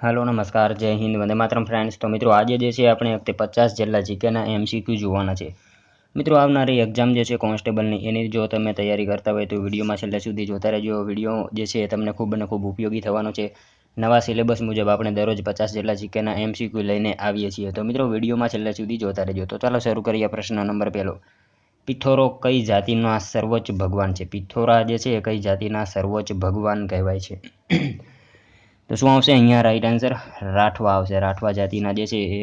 Hello नमस्कार जय Hind Vande Mataram friends. तो मित्रों आज जे छे આપણે 50 જેટલા જીકેના એમસીક્યુ જોવાના છે। મિત્રો આવનારી એક્ઝામ જે છે કોન્સ્ટેબલની એની જો તમે તૈયારી કરતા હોય તો વિડીયોમાં છેલ્લે સુધી જોતા રહેજો। વિડીયો જે છે તમને ખૂબ અને ખૂબ ઉપયોગી થવાનો છે। નવા સિલેબસ મુજબ આપણે દરરોજ 50 જેટલા જીકેના એમસીક્યુ લઈને આવીએ છીએ। તો મિત્રો વિડીયોમાં છેલ્લે સુધી જોતા રહેજો। તો ચાલો શરૂ કરીએ। પ્રશ્ન નંબર પહેલો, પિથોરો કઈ જાતિના સર્વોચ્ચ ભગવાન છે? પિથોરા જે છે કઈ જાતિના સર્વોચ્ચ ભગવાન કહેવાય છે? તો શું આવશે અહીંયા રાઈટ આન્સર? રાઠવા આવશે। રાઠવા જાતિના જે છે એ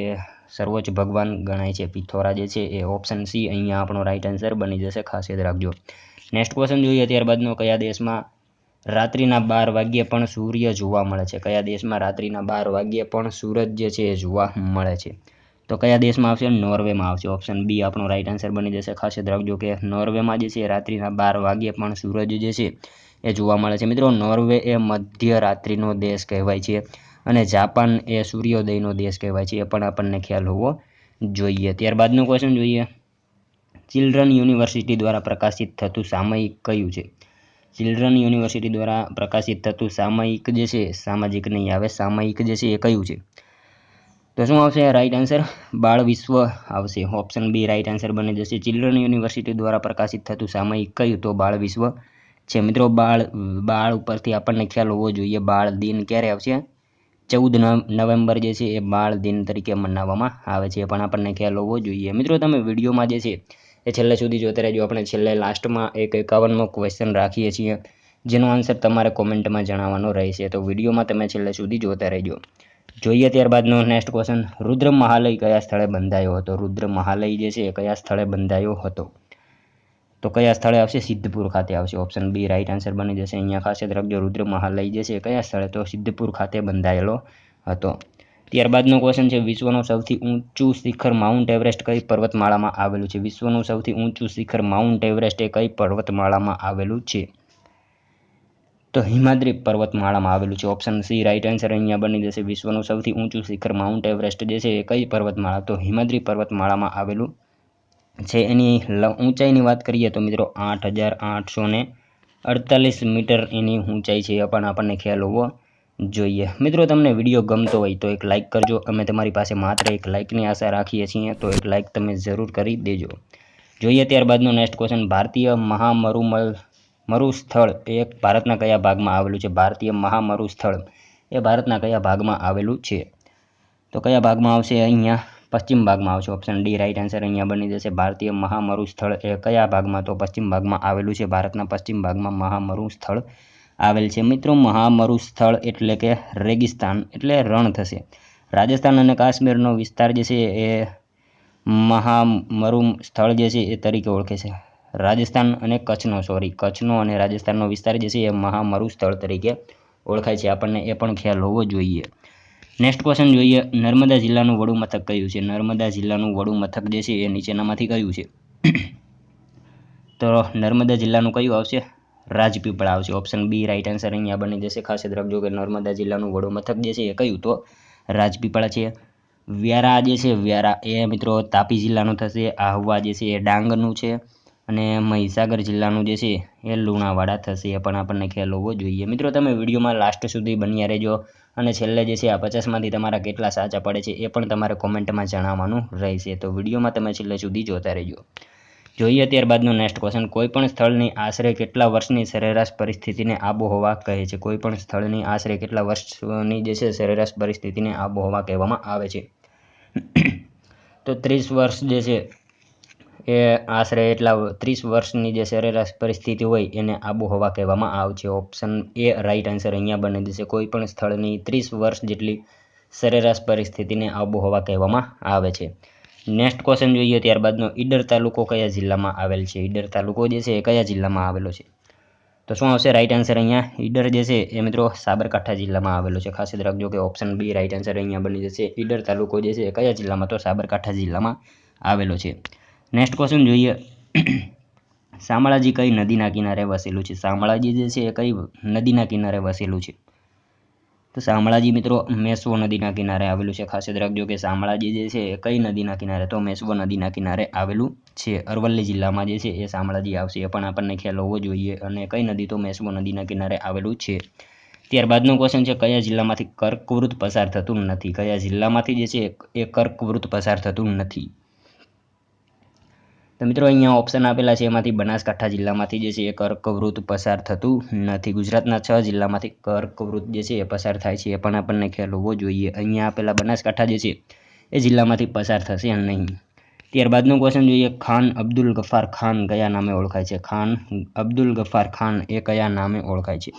સર્વોચ્ચ ભગવાન ગણાય છે પિથોરા જે છે એ ઓપ્શન સી અહીંયા આપણો રાઈટ આન્સર બની જશે, ખાસ યાદ રાખજો। નેક્સ્ટ ક્વેશ્ચન જોઈએ ત્યારબાદનો, કયા દેશમાં રાત્રિના 12 વાગ્યે પણ સૂર્ય જોવા મળે છે? કયા દેશમાં રાત્રિના 12 વાગ્યે પણ સૂરજ જે છે એ જોવા મળે છે? તો કયા દેશમાં આવશે? નોર્વેમાં આવશે। ઓપ્શન બી આપણો રાઈટ આન્સર બની જશે। ખાસ યાદ રાખજો કે નોર્વેમાં જે છે રાત્રિના 12 વાગ્યે પણ સૂરજ જે છે એ જોવા મળે છે। મિત્રો નોર્વે એ મધ્ય રાત્રિનો દેશ કહેવાય છે અને જાપાન એ સૂર્યોદયનો દેશ કહેવાય છે, એ પણ આપણને ખ્યાલ હોવો જોઈએ। ત્યારબાદનો ક્વેશ્ચન જોઈએ, ચિલ્ડ્રન યુનિવર્સિટી દ્વારા પ્રકાશિત થતું સામયિક કયું છે? ચિલ્ડ્રન યુનિવર્સિટી દ્વારા પ્રકાશિત થતું સામયિક જે છે, સામાજિક નહીં આવે, સામયિક જે છે એ કયું છે? તો શું આવશે રાઈટ આન્સર? બાળ વિશ્વ આવશે। ઓપ્શન બી રાઈટ આન્સર બની જશે। ચિલ્ડ્રન યુનિવર્સિટી દ્વારા પ્રકાશિત થતું સામયિક કયું? તો બાળ વિશ્વ છે। મિત્રો બાળ ઉપરથી આપણને ખ્યાલ હોવો જોઈએ, બાળ દિન ક્યારે આવશે? 14 નવેમ્બર જે છે એ બાળ દિન તરીકે મનાવવામાં આવે છે, પણ આપણને ખ્યાલ હોવો જોઈએ। મિત્રો તમે વિડીયોમાં જે છે એ છેલ્લે સુધી જોતા રહેજો। આપણે છેલ્લે લાસ્ટમાં એક 51મો ક્વેશ્ચન રાખીએ છીએ જેનો આન્સર તમારે કોમેન્ટમાં જણાવવાનો રહેશે, તો વિડીયોમાં તમે છેલ્લે સુધી જોતા રહેજો। જોઈએ ત્યારબાદનો નેક્સ્ટ ક્વેશ્ચન, રુદ્ર મહાલય કયા સ્થળે બંધાયો હતો? રુદ્ર મહાલય જે છે એ કયા સ્થળે બંધાયો હતો? તો કયા સ્થળે આવશે? સિદ્ધપુર ખાતે આવશે। ઓપ્શન બી રાઈટ આન્સર બની જશે। અહીંયા ખાસ યાદ રાખજો, રુદ્ર મહાલય જે છે કયા સ્થળે? તો સિદ્ધપુર ખાતે બંધાયેલો હતો। ત્યારબાદનો ક્વેશ્ચન છે, વિશ્વનું સૌથી ઊંચું શિખર માઉન્ટ એવરેસ્ટ કઈ પર્વતમાળામાં આવેલું છે? વિશ્વનું સૌથી ઊંચું શિખર માઉન્ટ એવરેસ્ટ એ કઈ પર્વતમાળામાં આવેલું છે? તો હિમાદ્રી પર્વતમાળામાં આવેલું છે। ઓપ્શન સી રાઈટ આન્સર અહીંયા બની જશે। વિશ્વનું સૌથી ઊંચું શિખર માઉન્ટ એવરેસ્ટ જે છે એ કઈ પર્વતમાળા? તો હિમાદ્રી પર્વતમાળામાં આવેલું છે। એની ઊંચાઈની વાત કરીએ તો મિત્રો 8848 મીટર એની ઊંચાઈ છે, એ પણ આપણને ખ્યાલ હોવો જોઈએ। મિત્રો તમને વિડીયો ગમતો હોય તો એક લાઇક કરજો। અમે તમારી પાસે માત્ર એક લાઇકની આશા રાખીએ છીએ, તો એક લાઇક તમે જરૂર કરી દેજો। જોઈએ ત્યારબાદનો નેક્સ્ટ ક્વેશ્ચન, ભારતીય મરુસ્થળ એ ભારતના કયા ભાગમાં આવેલું છે? ભારતીય મહામરુસ્થળ એ ભારતના કયા ભાગમાં આવેલું છે? તો કયા ભાગમાં આવશે? અહીંયા પશ્ચિમ ભાગમાં આવશે। ઓપ્શન ડી રાઈટ આન્સર અહીંયા બની જશે। ભારતીય મહામરુસ્થળ એ કયા ભાગમાં? તો પશ્ચિમ ભાગમાં આવેલું છે। ભારતના પશ્ચિમ ભાગમાં મહામરુસ્થળ આવેલ છે। મિત્રો મહામરુસ્થળ એટલે કે રેગિસ્તાન એટલે રણ થશે। રાજસ્થાન અને કાશ્મીરનો વિસ્તાર જે છે એ મહામરુસ્થળ જે છે એ તરીકે ઓળખે છે। રાજસ્થાન અને કચ્છનો અને રાજસ્થાનનો વિસ્તાર જે છે એ મહામરુસ્થળ તરીકે ઓળખાય છે, આપણને એ પણ ખ્યાલ હોવો જોઈએ। નેક્સ્ટ ક્વેશ્ચન જોઈએ, નર્મદા જિલ્લાનું વડું મથક કયું છે? નર્મદા જિલ્લાનું વડું મથક જે છે એ નીચેનામાંથી કયું છે? તો નર્મદા જિલ્લાનું કયું આવશે? રાજપીપળા આવશે। ઓપ્શન બી રાઈટ આન્સર અહીંયા બની જશે। ખાસ યાદ રાખજો કે નર્મદા જિલ્લાનું વડું મથક જે છે એ કયું? તો રાજપીપળા છે। વ્યારા જે છે, વ્યારા એ મિત્રો તાપી જિલ્લાનું થશે। આહવા જે છે એ ડાંગનું છે અને મહીસાગર જિલ્લાનું જે છે એ લુણાવાડા થશે, એ પણ આપણને ખ્યાલ હોવો જોઈએ। મિત્રો તમે વિડીયોમાં લાસ્ટ સુધી બન્યા રહેજો અને છેલ્લે જે છે આ 50માંથી તમારા કેટલા સાચા પડે છે એ પણ તમારે કોમેન્ટમાં જણાવવાનું રહેશે, તો વિડીયોમાં તમે છેલ્લે સુધી જોતા રહેજો। જોઈએ ત્યારબાદનો નેક્સ્ટ ક્વેશ્ચન, કોઈપણ સ્થળની આશરે કેટલા વર્ષની સરેરાશ પરિસ્થિતિને આબોહવા કહે છે? કોઈપણ સ્થળની આશરે કેટલા વર્ષની જે છે સરેરાશ પરિસ્થિતિને આબોહવા કહેવામાં આવે છે? તો 30 વર્ષ જે છે એ આશરે એટલા 30 વર્ષની જે સરેરાશ પરિસ્થિતિ હોય એને આબોહવા કહેવામાં આવે છે। ઓપ્શન એ રાઈટ આન્સર અહીંયા બની જશે। કોઈપણ સ્થળની 30 વર્ષ જેટલી સરેરાશ પરિસ્થિતિને આબોહવા કહેવામાં આવે છે। નેક્સ્ટ ક્વેશ્ચન જોઈએ ત્યારબાદનો, ઈડર તાલુકો કયા જિલ્લામાં આવેલ છે? ઈડર તાલુકો જે છે એ કયા જિલ્લામાં આવેલો છે? તો શું આવશે રાઈટ આન્સર? અહીંયા ઈડર જે છે એ મિત્રો સાબરકાંઠા જિલ્લામાં આવેલો છે। ખાસ યાદ રાખજો કે ઓપ્શન બી રાઈટ આન્સર અહીંયા બની જશે। ઈડર તાલુકો જે છે એ કયા જિલ્લામાં? તો સાબરકાંઠા જિલ્લામાં આવેલો છે। નેક્સ્ટ ક્વેશ્ચન જોઈએ, શામળાજી કઈ નદીના કિનારે વસેલું છે? શામળાજી જે છે એ કઈ નદીના કિનારે વસેલું છે? તો શામળાજી મિત્રો મેશ્વો નદીના કિનારે આવેલું છે। ખાસ યાદ રાખજો કે શામળાજી જે છે એ કઈ નદીના કિનારે? તો મેશ્વો નદીના કિનારે આવેલું છે। અરવલ્લી જિલ્લામાં જે છે એ શામળાજી આવશે, એ પણ આપણને ખ્યાલ હોવો જોઈએ। અને કઈ નદી? તો મેશ્વો નદીના કિનારે આવેલું છે। ત્યારબાદનો ક્વેશ્ચન છે કયા જિલ્લામાંથી કર્કવૃત પસાર થતું નથી? કયા જિલ્લામાંથી જે છે એ કર્કવૃત પસાર થતું નથી? તો મિત્રો અહીંયા ઓપ્શન આપેલા છે, એમાંથી બનાસકાંઠા જિલ્લામાંથી જે છે એ કર્કવૃત પસાર થતું નથી. ગુજરાતના 6 જિલ્લામાંથી કર્કવૃત જે છે એ પસાર થાય છે, એ પણ આપણને ખ્યાલ હોવો જોઈએ. અહીંયા આપેલા બનાસકાંઠા જે છે એ જિલ્લામાંથી પસાર થશે નહીં. ત્યારબાદનો ક્વેશ્ચન જોઈએ, ખાન અબ્દુલ ગફાર ખાન કયા નામે ઓળખાય છે? ખાન અબ્દુલ ગફાર ખાન એ કયા નામે ઓળખાય છે?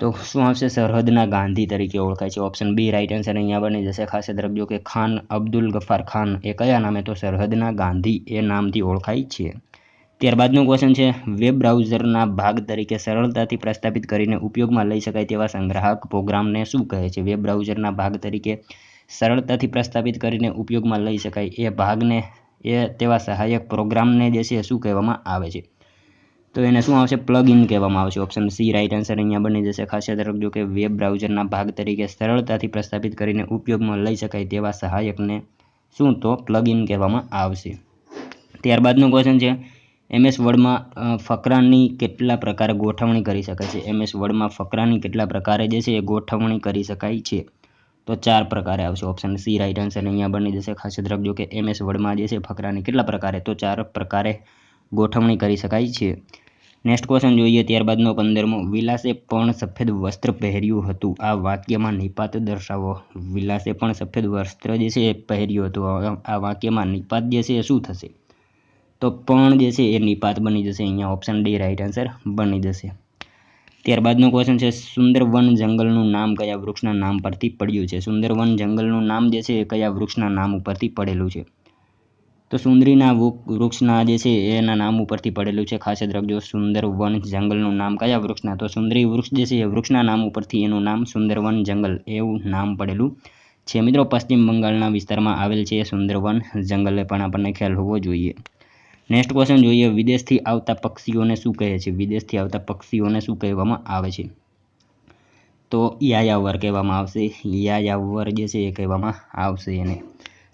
તો શું આવશે? સરહદના ગાંધી તરીકે ઓળખાય છે. ઓપ્શન બી રાઈટ આન્સર અહીંયા બની જશે. ખાસ યાદ રાખજો કે ખાન અબ્દુલ ગફાર ખાન એ કયા નામે? તો સરહદના ગાંધી એ નામથી ઓળખાય છે. ત્યારબાદનો ક્વેશ્ચન છે, વેબ બ્રાઉઝરના ભાગ તરીકે સરળતાથી પ્રસ્થાપિત કરીને ઉપયોગમાં લઈ શકાય તેવા સંગ્રાહક પ્રોગ્રામને શું કહે છે? વેબ બ્રાઉઝરના ભાગ તરીકે સરળતાથી પ્રસ્થાપિત કરીને ઉપયોગમાં લઈ શકાય એ ભાગને તેવા સહાયક પ્રોગ્રામને જે છે શું કહેવામાં આવે છે? તો એને શું આવશે? પ્લગ ઇન કહેવામાં આવશે. ઓપ્શન સી રાઈટ આન્સર અહીંયા બની જશે. ખાસ યાદ રાખજો કે વેબ બ્રાઉઝરના ભાગ તરીકે સરળતાથી પ્રસ્થાપિત કરીને ઉપયોગમાં લઈ શકાય તેવા સહાયકને શું? તો પ્લગ ઇન કહેવામાં આવશે. ત્યારબાદનો ક્વેશ્ચન છે, MS વર્ડમાં ફકરાની કેટલા પ્રકારે ગોઠવણી કરી શકાય છે? MS વર્ડમાં ફકરાની કેટલા પ્રકારે જે છે એ ગોઠવણી કરી શકાય છે? તો 4 પ્રકારે આવશે. ઓપ્શન સી રાઈટ આન્સર અહીંયા બની જશે. ખાસ યાદ રાખજો કે MS વર્ડમાં જે છે ફકરાની કેટલા પ્રકારે? તો 4 પ્રકારે ગોઠવણી કરી શકાય છે. નેક્સ્ટ ક્વેશ્ચન જોઈએ. ત્યારબાદનો 15મો, વિલાસે પણ સફેદ વસ્ત્ર પહેર્યું હતું. આ વાક્યમાં નિપાત દર્શાવો. વિલાસે પણ સફેદ વસ્ત્ર જે છે એ પહેર્યું હતું. આ વાક્યમાં નિપાત જે છે એ શું થશે? તો પણ જે છે એ નિપાત બની જશે. અહીંયા ઓપ્શન ડી રાઈટ આન્સર બની જશે. ત્યારબાદનો ક્વેશ્ચન છે, સુંદરવન જંગલનું નામ કયા વૃક્ષના નામ પરથી પડ્યું છે? સુંદરવન જંગલનું નામ જે છે એ કયા વૃક્ષના નામ ઉપરથી પડેલું છે? તો સુંદરીના વૃક્ષના જે છે એના નામ ઉપરથી પડેલું છે. ખાસ યાદ રાખજો, સુંદરવન જંગલનું નામ કયા વૃક્ષના? તો સુંદરી વૃક્ષ જે છે એ વૃક્ષના નામ ઉપરથી એનું નામ સુંદરવન જંગલ એવું નામ પડેલું છે. મિત્રો પશ્ચિમ બંગાળના વિસ્તારમાં આવેલ છે સુંદરવન જંગલ, એ પણ આપણને ખ્યાલ હોવો જોઈએ. નેક્સ્ટ ક્વેશ્ચન જોઈએ, વિદેશથી આવતા પક્ષીઓને શું કહે છે? વિદેશથી આવતા પક્ષીઓને શું કહેવામાં આવે છે? તો યાયાવર કહેવામાં આવશે. યાયાવર જે છે એ કહેવામાં આવશે એને.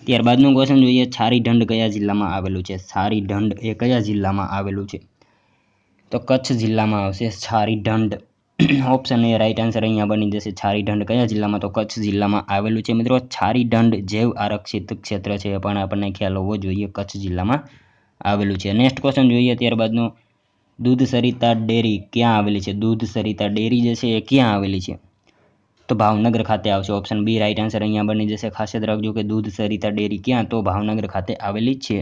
ત્યારબાદનો ક્વેશ્ચન જોઈએ, છારીઢંઢ કયા જિલ્લામાં આવેલું છે? છારીઢંઢ એ કયા જિલ્લામાં આવેલું છે? તો કચ્છ જિલ્લામાં આવશે Chharidhandh. Option A right answer અહીંયા બની જશે. છારીઢંઢ કયા જિલ્લામાં? તો કચ્છ જિલ્લામાં આવેલું છે. મિત્રો છારીઢંઢ જૈવ આરક્ષિત ક્ષેત્ર છે, એ પણ આપણને ખ્યાલ હોવો જોઈએ. કચ્છ જિલ્લામાં આવેલું છે. નેક્સ્ટ ક્વેશ્ચન જોઈએ. ત્યારબાદનો, દૂધ સરિતા ડેરી ક્યાં આવેલી છે? દૂધ સરિતા ડેરી જે છે એ ક્યાં આવેલી છે? તો ભાવનગર ખાતે આવશે. ઓપ્શન બી રાઈટ આન્સર અહીંયા બની જશે. ખાસ યાદ રાખજો કે દૂધ સરિતા ડેરી ક્યાં? તો ભાવનગર ખાતે આવેલી છે.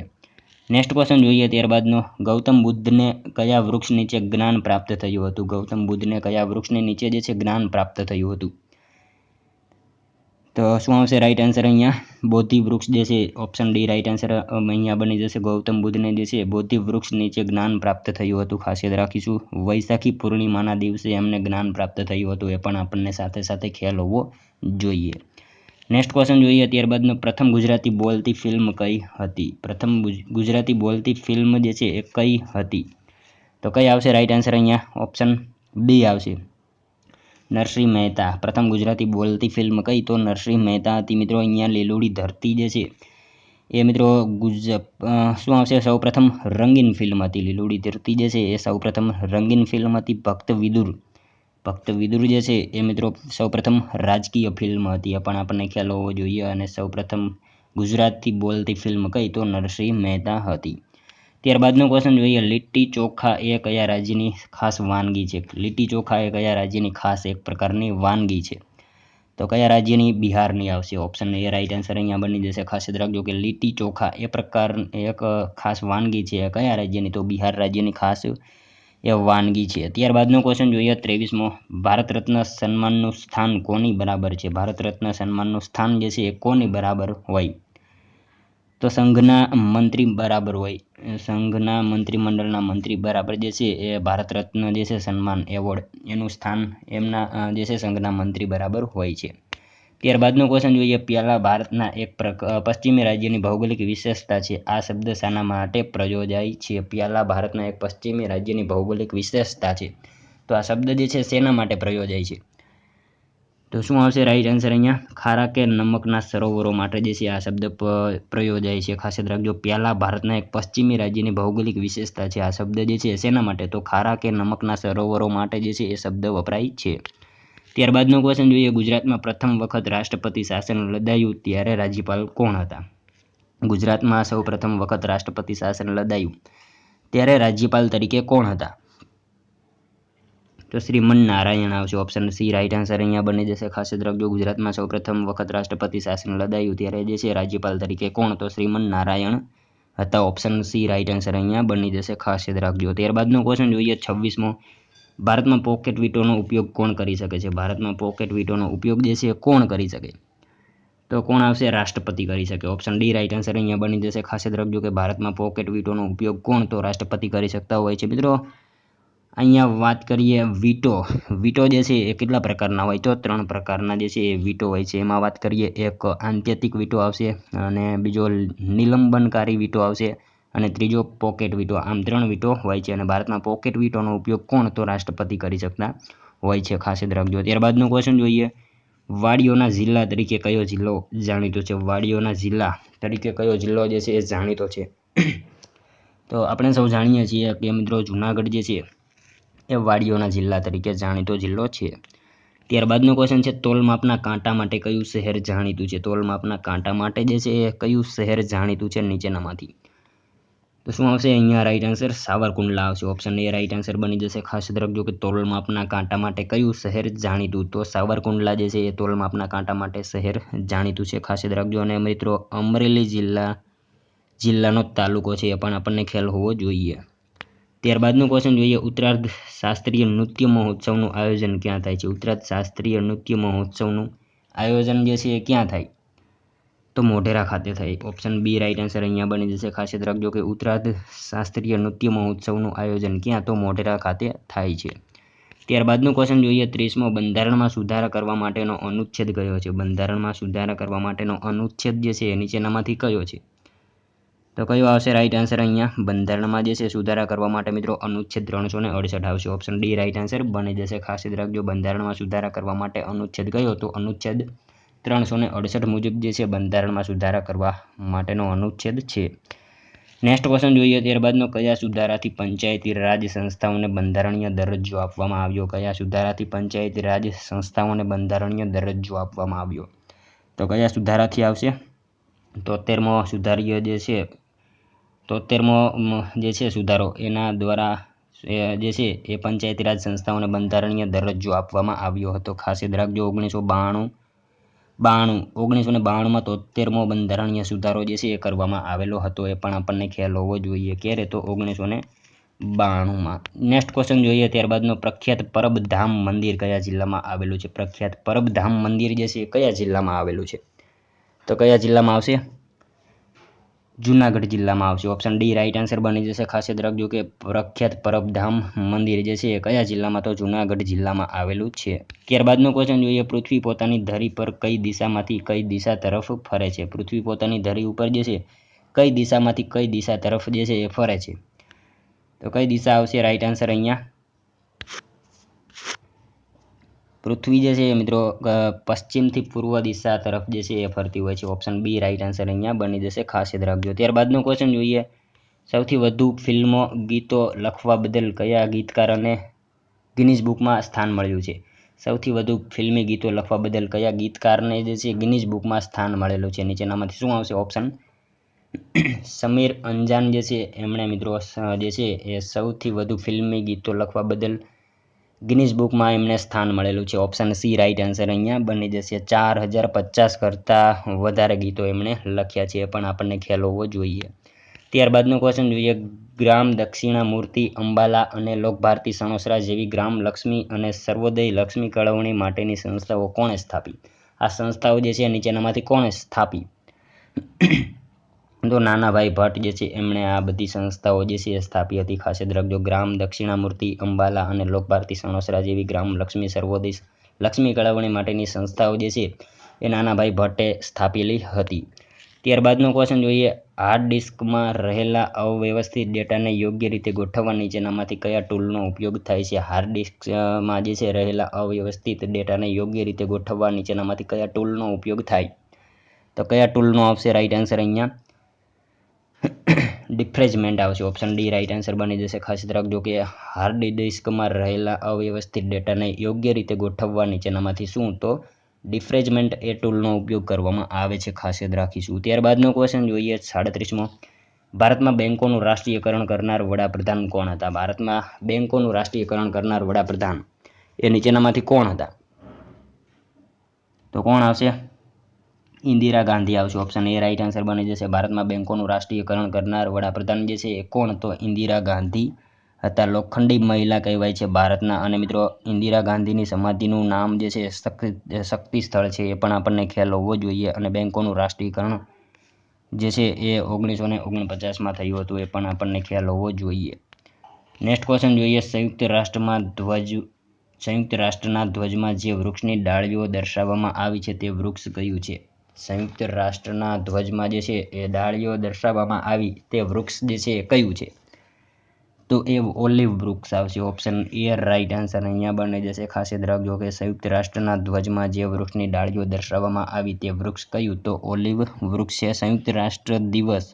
નેક્સ્ટ ક્વેશ્ચન જોઈએ. ત્યારબાદનો, ગૌતમ બુદ્ધને કયા વૃક્ષ નીચે જ્ઞાન પ્રાપ્ત થયું હતું? ગૌતમ બુદ્ધને કયા વૃક્ષની નીચે જે છે જ્ઞાન પ્રાપ્ત થયું હતું? તો શું આવશે રાઈટ આન્સર અહીંયા? બોધિ વૃક્ષ જે છે. ઓપ્શન ડી રાઈટ આન્સર અહીંયા બની જશે. ગૌતમ બુદ્ધને જે છે બોધિ વૃક્ષ નીચે જ્ઞાન પ્રાપ્ત થયું હતું. ખાસ યાદ રાખીશું. વૈશાખી પૂર્ણિમાના દિવસે એમને જ્ઞાન પ્રાપ્ત થયું હતું, એ પણ આપણને સાથે સાથે ખ્યાલ હોવો જોઈએ. નેક્સ્ટ ક્વેશ્ચન જોઈએ. ત્યારબાદનો, પ્રથમ ગુજરાતી બોલતી ફિલ્મ કઈ હતી? પ્રથમ ગુજરાતી બોલતી ફિલ્મ જે છે એ કઈ હતી? તો કઈ આવશે રાઈટ આન્સર અહીંયા? ઓપ્શન બી આવશે, નરસિંહ મહેતા. પ્રથમ ગુજરાતી બોલતી ફિલ્મ કઈ? તો નરસિંહ મહેતા હતી. મિત્રો અહીંયા લીલોડી ધરતી જે છે એ મિત્રો શું આવશે? સૌપ્રથમ રંગીન ફિલ્મ હતી. લીલોડી ધરતી જે છે એ સૌપ્રથમ રંગીન ફિલ્મ હતી. ભક્ત વિદુર જે છે એ મિત્રો સૌપ્રથમ રાજકીય ફિલ્મ હતી, એ પણ આપણને ખ્યાલ હોવો જોઈએ. અને સૌપ્રથમ ગુજરાતી બોલતી ફિલ્મ કઈ? તો નરસિંહ મહેતા હતી. ત્યારબાદનો ક્વેશ્ચન જોઈએ. લીટી ચોખા એ કયા રાજ્યની ખાસ વાનગી છે? લીટી ચોખા એ કયા રાજ્યની ખાસ એક પ્રકારની વાનગી છે? તો કયા રાજ્યની? બિહારની આવશે. ઓપ્શન એ રાઈટ આન્સર અહીંયા બની જશે. ખાસ યાદ રાખજો કે લીટી ચોખા એ પ્રકાર એક ખાસ વાનગી છે. કયા રાજ્યની? તો બિહાર રાજ્યની ખાસ એ વાનગી છે. ત્યારબાદનો ક્વેશ્ચન જોઈએ. 23મો, ભારત રત્ન સન્માનનું સ્થાન કોની બરાબર છે? ભારત રત્ન સન્માનનું સ્થાન જે છે એ કોની બરાબર હોય? તો સંઘના મંત્રી બરાબર હોય. સંઘના મંત્રીમંડળના મંત્રી બરાબર જે છે એ ભારત રત્ન જે છે સન્માન એવોર્ડ એનું સ્થાન એમના જે છે સંઘના મંત્રી બરાબર હોય છે. ત્યારબાદનો ક્વેશ્ચન જોઈએ. પ્યાલા ભારતના એક પશ્ચિમી રાજ્યની ભૌગોલિક વિશેષતા છે. આ શબ્દ શાના માટે પ્રયોજાય છે? પ્યાલા ભારતના એક પશ્ચિમી રાજ્યની ભૌગોલિક વિશેષતા છે. તો આ શબ્દ જે છે શેના માટે પ્રયોજાય છે? તો શું આવશે રાઈટ આન્સર અહીંયા? ખારા કે નમકના સરોવરો માટે જે છે આ શબ્દ પ્રયોજાય છે. ખાસ યાદ રાખજો. પહેલા ભારતના એક પશ્ચિમી રાજ્યની ભૌગોલિક વિશેષતા છે. આ શબ્દ જે છે શેના માટે? તો ખારા કે નમકના સરોવરો માટે જે છે એ શબ્દ વપરાય છે. ત્યારબાદનો ક્વેશ્ચન જોઈએ. ગુજરાતમાં પ્રથમ વખત રાષ્ટ્રપતિ શાસન લદાયું ત્યારે રાજ્યપાલ કોણ હતા? ગુજરાતમાં સૌ પ્રથમ વખત રાષ્ટ્રપતિ શાસન લદાયું ત્યારે રાજ્યપાલ તરીકે કોણ હતા? તો શ્રીમન નારાયણ આવશે. ઓપ્શન સી રાઈટ આન્સર અહીંયા બની જશે. ખાસ યાદ રાખજો. ગુજરાતમાં સૌ પ્રથમ વખત રાષ્ટ્રપતિ શાસન લદાયું ત્યારે જે છે રાજ્યપાલ તરીકે કોણ? તો શ્રીમન નારાયણ હતા. ઓપ્શન સી રાઈટ આન્સર અહીંયા બની જશે. ખાસ યાદ રાખજો. ત્યારબાદનો ક્વેશ્ચન જોઈએ 26મો. ભારતમાં પોકેટ વીટોનો ઉપયોગ કોણ કરી શકે છે? ભારતમાં પોકેટ વીટોનો ઉપયોગ જે છે કોણ કરી શકે? તો કોણ આવશે? રાષ્ટ્રપતિ કરી શકે. ઓપ્શન ડી રાઈટ આન્સર અહીંયા બની જશે. ખાસ યાદ રાખજો કે ભારતમાં પોકેટ વીટોનો ઉપયોગ કોણ? તો રાષ્ટ્રપતિ કરી શકતા હોય છે. મિત્રો અહીંયા વાત કરીએ વીટો જે છે એ કેટલા પ્રકારના હોય? તો 3 પ્રકારના જે છે એ વીટો હોય છે. એમાં વાત કરીએ એક આત્યંતિક વીટો આવશે, અને બીજો નિલંબનકારી વીટો આવશે, અને ત્રીજો પોકેટ વીટો. આમ 3 વીટો હોય છે, અને ભારતમાં પોકેટ વીટોનો ઉપયોગ કોણ? તો રાષ્ટ્રપતિ કરી શકતા હોય છે. ખાસ યાદ રાખજો. ત્યારબાદનો ક્વેશ્ચન જોઈએ. વાડીઓના જિલ્લા તરીકે કયો જિલ્લો જાણીતો છે? વાડીઓના જિલ્લા તરીકે કયો જિલ્લો જે છે એ જાણીતો છે? તો આપણે સૌ જાણીએ છીએ કે મિત્રો જુનાગઢ જે છે એ વાડીઓના જિલ્લા તરીકે જાણીતો જિલ્લો છે. ત્યારબાદનો ક્વેશ્ચન છે. તોલમાપના કાંટા માટે કયું શહેર જાણીતું છે? તોલમાપના કાંટા માટે જે છે એ કયું શહેર જાણીતું છે નીચેનામાંથી? તો શું આવશે અહીંયા રાઈટ આન્સર? સાવરકુંડલા આવશે. ઓપ્શન એ રાઈટ આન્સર બની જશે. ખાસ યાદ રાખજો કે તોલમાપના કાંટા માટે કયું શહેર જાણીતું? તો સાવરકુંડલા જે છે એ તોલમાપના કાંટા માટે શહેર જાણીતું છે. ખાસ યાદ રાખજો. અને મિત્રો અમરેલી જિલ્લાનો તાલુકો છે એ પણ આપણને ખ્યાલ હોવો જોઈએ. ત્યારબાદનો ક્વેશ્ચન જોઈએ. ઉત્તરાર્ધ શાસ્ત્રીય નૃત્ય મહોત્સવનું આયોજન ક્યાં થાય છે? ઉત્તરાર્ધ શાસ્ત્રીય નૃત્ય મહોત્સવનું આયોજન જે છે એ ક્યાં થાય? તો મોઢેરા ખાતે થાય. ઓપ્શન બી રાઈટ આન્સર અહીંયા બની જશે. ખાસ યાદ રાખજો કે ઉત્તરાર્ધ શાસ્ત્રીય નૃત્ય મહોત્સવનું આયોજન ક્યાં? તો મોઢેરા ખાતે થાય છે. ત્યારબાદનો ક્વેશ્ચન જોઈએ. 30મો. બંધારણમાં સુધારા કરવા માટેનો અનુચ્છેદ કયો છે? બંધારણમાં સુધારા કરવા માટેનો અનુચ્છેદ જે છે એ નીચેનામાંથી કયો છે? તો કયો આવશે રાઈટ આન્સર અહીંયા? બંધારણમાં જે છે સુધારા કરવા માટે મિત્રો અનુચ્છેદ 368 આવશે. ઓપ્શન ડી રાઈટ આન્સર બની જશે. ખાસ યાદ રાખજો. બંધારણમાં સુધારા કરવા માટે અનુચ્છેદ કયો? તો અનુચ્છેદ 368 મુજબ જે છે બંધારણમાં સુધારા કરવા માટેનો અનુચ્છેદ છે. નેક્સ્ટ ક્વેશ્ચન જોઈએ. ત્યારબાદનો કયા સુધારાથી પંચાયતી રાજ સંસ્થાઓને બંધારણીય દરજ્જો આપવામાં આવ્યો? કયા સુધારાથી પંચાયતી રાજ સંસ્થાઓને બંધારણીય દરજ્જો આપવામાં આવ્યો? તો કયા સુધારાથી આવશે? 73મો સુધારીય જે છે 73મો જે છે સુધારો એના દ્વારા જે છે એ પંચાયતી રાજ સંસ્થાઓને બંધારણીય દરજ્જો આપવામાં આવ્યો હતો. ખાસ યાદ રાખજો. 1992માં 73મો બંધારણીય સુધારો જે છે એ કરવામાં આવેલો હતો. એ પણ આપણને ખ્યાલ હોવો જોઈએ. ક્યારે? તો 1992માં. નેક્સ્ટ ક્વેશ્ચન જોઈએ. ત્યારબાદનો પ્રખ્યાત પરબધામ મંદિર કયા જિલ્લામાં આવેલું છે? પ્રખ્યાત પરબધામ મંદિર જે છે એ કયા જિલ્લામાં આવેલું છે? તો કયા જિલ્લામાં આવશે? જુનાગઢ જિલ્લામાં આવશે. ઓપ્શન ડી રાઈટ આન્સર બની જશે. ખાસ યાદ રાખજો કે પ્રખ્યાત પરબધામ મંદિર જે છે એ કયા જિલ્લામાં? તો જુનાગઢ જિલ્લામાં આવેલું છે. ત્યારબાદનો ક્વેશ્ચન જોઈએ. પૃથ્વી પોતાની ધરી પર કઈ દિશામાંથી કઈ દિશા તરફ ફરે છે? પૃથ્વી પોતાની ધરી ઉપર જે છે કઈ દિશામાંથી કઈ દિશા તરફ જે છે એ ફરે છે? તો કઈ દિશા આવશે રાઈટ આન્સર અહીંયા? પૃથ્વી જે છે મિત્રો પશ્ચિમથી પૂર્વ દિશા તરફ જે છે એ ફરતી હોય છે. ઓપ્શન બી રાઈટ આન્સર અહીંયા બની જશે. ખાસ યાદ રાખજો. ત્યારબાદનો ક્વેશ્ચન જોઈએ. સૌથી વધુ ફિલ્મો ગીતો લખવા બદલ કયા ગીતકારને ગિનીઝ બુકમાં સ્થાન મળ્યું છે? સૌથી વધુ ફિલ્મી ગીતો લખવા બદલ કયા ગીતકારને જે છે ગિનીઝ બુકમાં સ્થાન મળેલું છે? નીચેનામાંથી શું આવશે? ઓપ્શન સમીર અંજાન જે છે એમણે મિત્રો જે છે એ સૌથી વધુ ફિલ્મી ગીતો લખવા બદલ ગિનીઝ બુકમાં એમને સ્થાન મળેલું છે. ઓપ્શન સી રાઈટ આન્સર અહીંયા બની જશે. 4050 કરતાં વધારે ગીતો એમણે લખ્યા છે. એ પણ આપણને ખ્યાલ હોવો જોઈએ. ત્યારબાદનો ક્વેશ્ચન જોઈએ. ગ્રામ દક્ષિણામૂર્તિ, અંબાલા અને લોકભારતી સણોસરા જેવી ગ્રામ લક્ષ્મી અને સર્વોદય લક્ષ્મી કળવણી માટેની સંસ્થાઓ કોણે સ્થાપી? આ સંસ્થાઓ જે છે નીચેનામાંથી કોણે સ્થાપી? તો નાનાભાઈ ભટ્ટ જે છે એમણે આ બધી સંસ્થાઓ જે છે એ સ્થાપી હતી. ખાસ યાદ રાખજો. ગ્રામ દક્ષિણામૂર્તિ, અંબાલા અને લોકભારતી સણોસરા જેવી ગ્રામ લક્ષ્મી સર્વોદય લક્ષ્મી કળવણી માટેની સંસ્થાઓ જે છે એ નાનાભાઈ ભટ્ટે સ્થાપેલી હતી. ત્યારબાદનો ક્વેશ્ચન જોઈએ, હાર્ડ ડિસ્કમાં રહેલા અવ્યવસ્થિત ડેટાને યોગ્ય રીતે ગોઠવવા નીચેનામાંથી કયા ટૂલનો ઉપયોગ થાય છે? હાર્ડ ડિસ્કમાં જે છે રહેલા અવ્યવસ્થિત ડેટાને યોગ્ય રીતે ગોઠવવા નીચેનામાંથી કયા ટૂલનો ઉપયોગ થાય? તો કયા ટૂલનો આવશે રાઈટ આન્સર અહીંયા? ડિફ્રેજમેન્ટ આવશે. ઓપ્શન ડી રાઈટ આન્સર બની જશે. ખાસ રાખજો કે હાર્ડ ડિસ્કમાં રહેલા અવ્યવસ્થિત ડેટાને યોગ્ય રીતે ગોઠવવા નીચેનામાંથી શું? તો ડિફ્રેજમેન્ટ એ ટૂલનો ઉપયોગ કરવામાં આવે છે. ખાસ યાદ રાખીશું. ત્યારબાદનો ક્વેશ્ચન જોઈએ 37મો. ભારતમાં બેંકોનું રાષ્ટ્રીયકરણ કરનાર વડાપ્રધાન કોણ હતા? ભારતમાં બેંકોનું રાષ્ટ્રીયકરણ કરનાર વડાપ્રધાન એ નીચેનામાંથી કોણ હતા? તો કોણ આવશે? ઇન્દિરા ગાંધી આવશે. ઓપ્શન એ રાઈટ આન્સર બની જશે. ભારતમાં બેંકોનું રાષ્ટ્રીયકરણ કરનાર વડાપ્રધાન જે છે એ કોણ? તો ઇન્દિરા ગાંધી હતા. લોખંડી મહિલા કહેવાય છે ભારતના. અને મિત્રો ઇન્દિરા ગાંધીની સમાધિનું નામ જે છે શક્તિ સ્થળ છે, એ પણ આપણને ખ્યાલ હોવો જોઈએ. અને બેંકોનું રાષ્ટ્રીયકરણ જે છે એ 1949માં થયું હતું, એ પણ આપણને ખ્યાલ હોવો જોઈએ. નેક્સ્ટ ક્વેશ્ચન જોઈએ, સંયુક્ત રાષ્ટ્રના ધ્વજમાં જે વૃક્ષની ડાળીઓ દર્શાવવામાં આવી છે તે વૃક્ષ કયું છે? સંયુક્ત રાષ્ટ્રના ધ્વજમાં જે છે એ ડાળીઓ દર્શાવવામાં આવી તે વૃક્ષ જે છે એ કયું છે? તો એ ઓલિવ વૃક્ષ આવશે. ઓપ્શન એ રાઈટ આન્સર અહીંયા બની જશે. ખાસ યાદ રાખજો કે સંયુક્ત રાષ્ટ્રના ધ્વજમાં જે વૃક્ષની ડાળીઓ દર્શાવવામાં આવી તે વૃક્ષ કયું? તો ઓલિવ વૃક્ષ છે. સંયુક્ત રાષ્ટ્ર દિવસ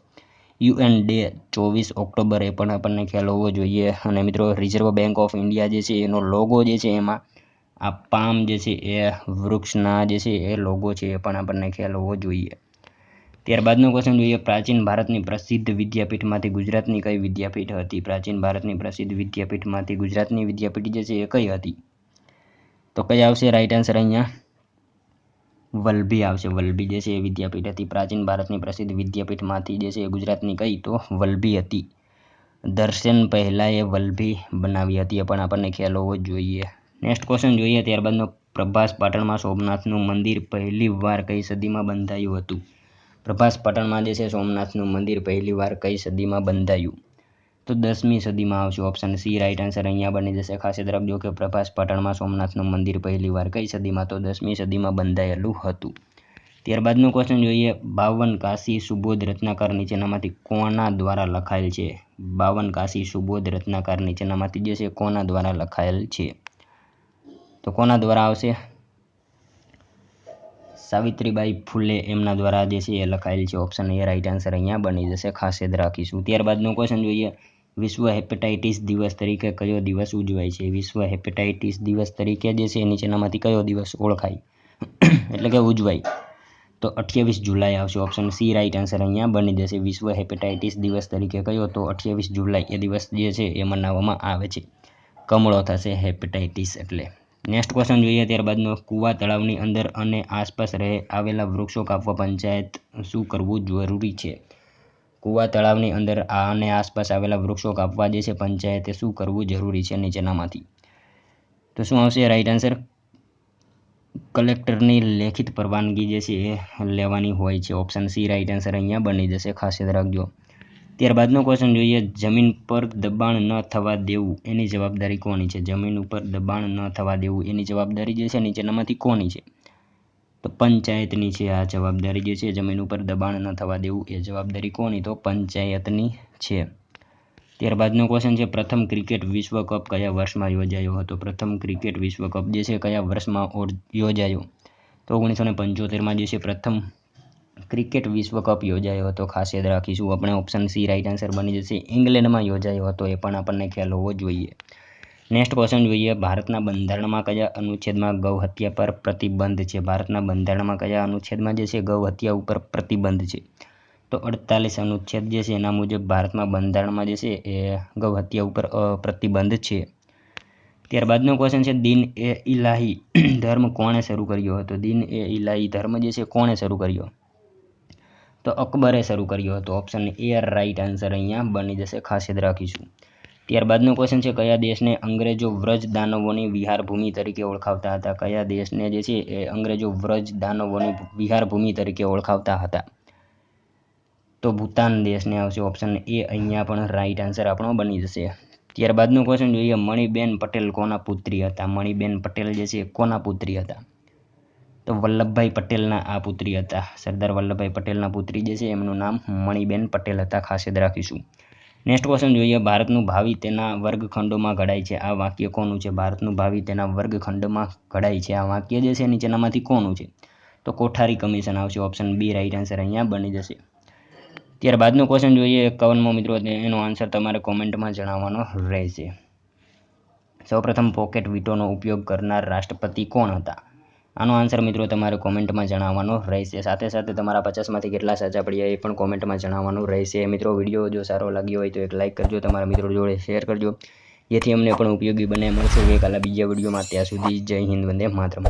UN ડે 24 ઓક્ટોબર એ પણ આપણને ખ્યાલ હોવો જોઈએ. અને મિત્રો રિઝર્વ બેંક ઓફ ઇન્ડિયા જે છે એનો લોગો જે છે એમાં આ પામ જે છે એ વૃક્ષના જે છે એ લોગો છે, એ પણ આપણને ખ્યાલ હોવો જોઈએ. ત્યારબાદનો ક્વેશ્ચન જોઈએ, પ્રાચીન ભારતની પ્રસિદ્ધ વિદ્યાપીઠમાંથી ગુજરાતની કઈ વિદ્યાપીઠ હતી? પ્રાચીન ભારતની પ્રસિદ્ધ વિદ્યાપીઠમાંથી ગુજરાતની વિદ્યાપીઠ જે છે એ કઈ હતી? તો કઈ આવશે રાઈટ આન્સર અહીંયા? વલભી આવશે. વલભી જે છે એ વિદ્યાપીઠ હતી. પ્રાચીન ભારતની પ્રસિદ્ધ વિદ્યાપીઠમાંથી જે છે એ ગુજરાતની કઈ? તો વલભી હતી. દર્શન પહેલાએ વલભી બનાવી હતી, એ પણ આપણને ખ્યાલ હોવો જોઈએ. નેક્સ્ટ ક્વેશ્ચન જોઈએ ત્યારબાદનો, પ્રભાસ પાટણમાં સોમનાથનું મંદિર પહેલી વાર કઈ સદીમાં બંધાયું હતું? પ્રભાસ પાટણમાં જે છે સોમનાથનું મંદિર પહેલી વાર કઈ સદીમાં બંધાયું? તો 10મી સદીમાં આવશે. ઓપ્શન સી રાઈટ આન્સર અહીંયા બની જશે. ખાસ યાદ રાખજો કે પ્રભાસ પાટણમાં સોમનાથનું મંદિર પહેલી વાર કઈ સદીમાં? તો 10મી સદીમાં બંધાયેલું હતું. ત્યારબાદનો ક્વેશ્ચન જોઈએ, 52 કાશી સુબોધ રત્નાકર નીચેનામાંથી કોના દ્વારા લખાયેલ છે? 52 કાશી સુબોધ રત્નાકર નીચેનામાંથી જે છે કોના દ્વારા લખાયેલ છે? તો કોના દ્વારા આવશે? સાવિત્રીબાઈ ફૂલે એમના દ્વારા જે છે એ લખાયેલ છે. ઓપ્શન એ રાઈટ આન્સર અહીંયા બની જશે. ખાસ યાદ રાખીશું. ત્યારબાદનો ક્વેશ્ચન જોઈએ, વિશ્વ હેપેટાઇટિસ દિવસ તરીકે કયો દિવસ ઉજવાય છે? વિશ્વ હેપેટાઇટિસ દિવસ તરીકે જે છે નીચેનામાંથી કયો દિવસ ઓળખાય એટલે કે ઉજવાય? તો 28 જુલાઈ આવશે. ઓપ્શન સી રાઈટ આન્સર અહીંયા બની જશે. વિશ્વ હેપેટાઇટિસ દિવસ તરીકે કયો? તો 28 જુલાઈ એ દિવસ જે છે એ મનાવવામાં આવે છે. કમળો થશે હેપેટાઇટિસ એટલે. નેક્સ્ટ ક્વેશ્ચન જોઈએ ત્યારબાદનો, કુવા તળાવની અંદર અને આસપાસ આવેલા વૃક્ષો કાપવા પંચાયત શું કરવું જરૂરી છે? કુવા તળાવની અંદર અને આસપાસ આવેલા વૃક્ષો કાપવા જે છે પંચાયતે શું કરવું જરૂરી છે નીચેનામાંથી? તો શું આવશે રાઈટ આન્સર? કલેક્ટરની લેખિત પરવાનગી જે છે એ લેવાની હોય છે. ઓપ્શન સી રાઈટ આન્સર અહીંયા બની જશે. ખાસ યાદ રાખજો. ત્યારબાદનો ક્વેશ્ચન જોઈએ, જમીન પર દબાણ ન થવા દેવું એની જવાબદારી કોની છે? જમીન ઉપર દબાણ ન થવા દેવું એની જવાબદારી જે છે નીચેનામાંથી કોની છે? તો પંચાયતની છે આ જવાબદારી જે છે. જમીન ઉપર દબાણ ન થવા દેવું એ જવાબદારી કોની? તો પંચાયતની છે. ત્યારબાદનો ક્વેશ્ચન છે, પ્રથમ ક્રિકેટ વિશ્વ કપ કયા વર્ષમાં યોજાયો હતો? પ્રથમ ક્રિકેટ વિશ્વ કપ જે છે કયા વર્ષમાં યોજાયો? તો 1975માં જે છે પ્રથમ ક્રિકેટ વિશ્વ કપ યોજાયો હતો. ખાસ યાદ રાખીશું આપણે. ઓપ્શન સી રાઈટ આન્સર બની જશે. ઇંગ્લેન્ડમાં યોજાયો હતો, એ પણ આપણને ખ્યાલ હોવો જોઈએ. નેક્સ્ટ ક્વેશ્ચન જોઈએ, ભારતના બંધારણમાં કયા અનુચ્છેદમાં ગૌ હત્યા પર પ્રતિબંધ છે? ભારતના બંધારણમાં કયા અનુચ્છેદમાં જે છે ગૌ હત્યા ઉપર પ્રતિબંધ છે? તો 48 અનુચ્છેદ જે છે એના મુજબ ભારતમાં બંધારણમાં જે છે એ ગૌ હત્યા ઉપર પ્રતિબંધ છે. ત્યારબાદનો ક્વેશ્ચન છે, દીન એ ઇલાહી ધર્મ કોણે શરૂ કર્યો હતો? દીન એ ઇલાહી ધર્મ જે છે કોણે શરૂ કર્યો? તો અકબરે શરૂ કર્યો હતો. ઓપ્શન એ રાઈટ આન્સર અહીંયા બની જશે. ખાસ યાદ રાખીશું. ત્યારબાદનો ક્વેશ્ચન છે, કયા દેશને અંગ્રેજો વ્રજ દાનવોની વિહાર ભૂમિ તરીકે ઓળખાવતા હતા? કયા દેશને જે છે એ અંગ્રેજો વ્રજ દાનવોની વિહાર ભૂમિ તરીકે ઓળખાવતા હતા? તો ભૂતાન દેશને આવશે. ઓપ્શન એ અહીંયા પણ રાઈટ આન્સર આપણો બની જશે. ત્યારબાદનો ક્વેશ્ચન જોઈએ, મણિબેન પટેલ કોના પુત્રી હતા? મણિબેન પટેલ જે છે કોના પુત્રી હતા? તો વલ્લભભાઈ પટેલના આ પુત્રી હતા. સરદાર વલ્લભભાઈ પટેલના પુત્રી જે છે એમનું નામ મણિબેન પટેલ હતા, ખાસ યાદ રાખીશું. નેક્સ્ટ ક્વેશ્ચન જોઈએ, ભારતનું ભાવિ તેના વર્ગખંડોમાં ઘડાય છે. આ વાક્ય કોનું છે? ભારતનું ભાવિ તેના વર્ગખંડમાં ઘડાય છે. આ વાક્ય જે છે નીચેનામાંથી કોનું છે? તો કોઠારી કમિશન આવશે. ઓપ્શન બી રાઈટ આન્સર અહીંયા બની જશે. ત્યારબાદનો ક્વેશ્ચન જોઈએ 51મો મિત્રો, એનો આન્સર તમારે કોમેન્ટમાં જણાવવાનો રહેશે. સૌપ્રથમ પોકેટ વીટોનો ઉપયોગ કરનાર રાષ્ટ્રપતિ કોણ હતા? આનો આન્સર મિત્રો તમારે કોમેન્ટમાં જણાવવાનો રહેશે. સાથે સાથે તમારા 50માંથી કેટલા સાચા પડ્યા એ પણ કોમેન્ટમાં જણાવવાનું રહેશે. મિત્રો વિડીયો જો સારો લાગ્યો હોય તો એક લાઇક કરજો, તમારા મિત્રો જોડે શેર કરજો, જેથી અમને પણ ઉપયોગી બને. મળશું ગઈકાલે બીજા વિડીયોમાં. ત્યાં સુધી જય હિન્દ, વંદે માતરમ.